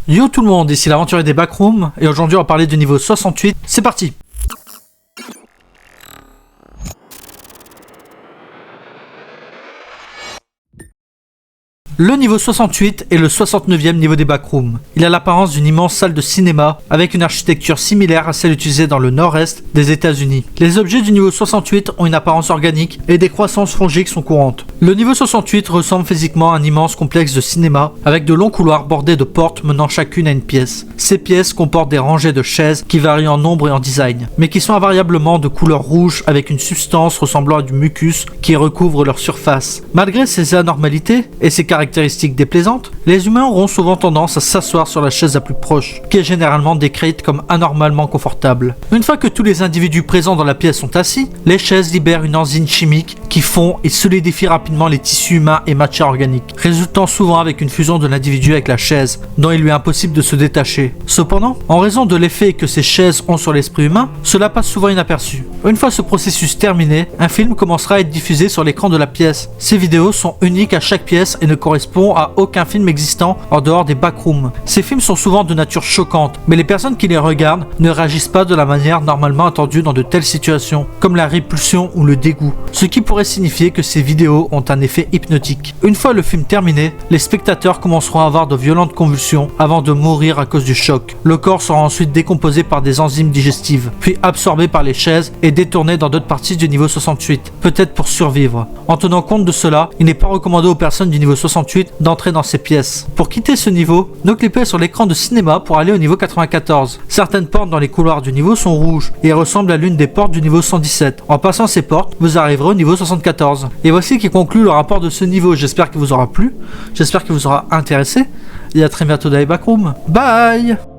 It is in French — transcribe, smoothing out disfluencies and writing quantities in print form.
Yo tout le monde, ici l'aventurier des backrooms, et aujourd'hui on va parler du niveau 68, c'est parti! Le niveau 68 est le 69e niveau des backrooms. Il a l'apparence d'une immense salle de cinéma avec une architecture similaire à celle utilisée dans le nord-est des États-Unis. Les objets du niveau 68 ont une apparence organique et des croissances fongiques sont courantes. Le niveau 68 ressemble physiquement à un immense complexe de cinéma avec de longs couloirs bordés de portes menant chacune à une pièce. Ces pièces comportent des rangées de chaises qui varient en nombre et en design, mais qui sont invariablement de couleur rouge avec une substance ressemblant à du mucus qui recouvre leur surface. Malgré ces anormalités et ces caractéristiques déplaisantes, les humains auront souvent tendance à s'asseoir sur la chaise la plus proche, qui est généralement décrite comme anormalement confortable. Une fois que tous les individus présents dans la pièce sont assis, les chaises libèrent une enzyme chimique qui fond et solidifie rapidement les tissus humains et matières organiques, résultant souvent avec une fusion de l'individu avec la chaise, dont il lui est impossible de se détacher. Cependant, en raison de l'effet que ces chaises ont sur l'esprit humain, cela passe souvent inaperçu. Une fois ce processus terminé, un film commencera à être diffusé sur l'écran de la pièce. Ces vidéos sont uniques à chaque pièce et ne correspondent à aucun film existant en dehors des backrooms. Ces films sont souvent de nature choquante, mais les personnes qui les regardent ne réagissent pas de la manière normalement attendue dans de telles situations, comme la répulsion ou le dégoût, ce qui pourrait signifier que ces vidéos ont un effet hypnotique. Une fois le film terminé, les spectateurs commenceront à avoir de violentes convulsions avant de mourir à cause du choc. Le corps sera ensuite décomposé par des enzymes digestives, puis absorbé par les chaises et détourné dans d'autres parties du niveau 68, peut-être pour survivre. En tenant compte de cela, il n'est pas recommandé aux personnes du niveau 68 d'entrer dans ces pièces. Pour quitter ce niveau, nous cliquez sur l'écran de cinéma pour aller au niveau 94. Certaines portes dans les couloirs du niveau sont rouges et ressemblent à l'une des portes du niveau 117. En passant ces portes, vous arriverez au niveau 74. Et voici qui conclut le rapport de ce niveau. J'espère qu'il vous aura plu, j'espère qu'il vous aura intéressé, et à très bientôt dans les backrooms. Bye!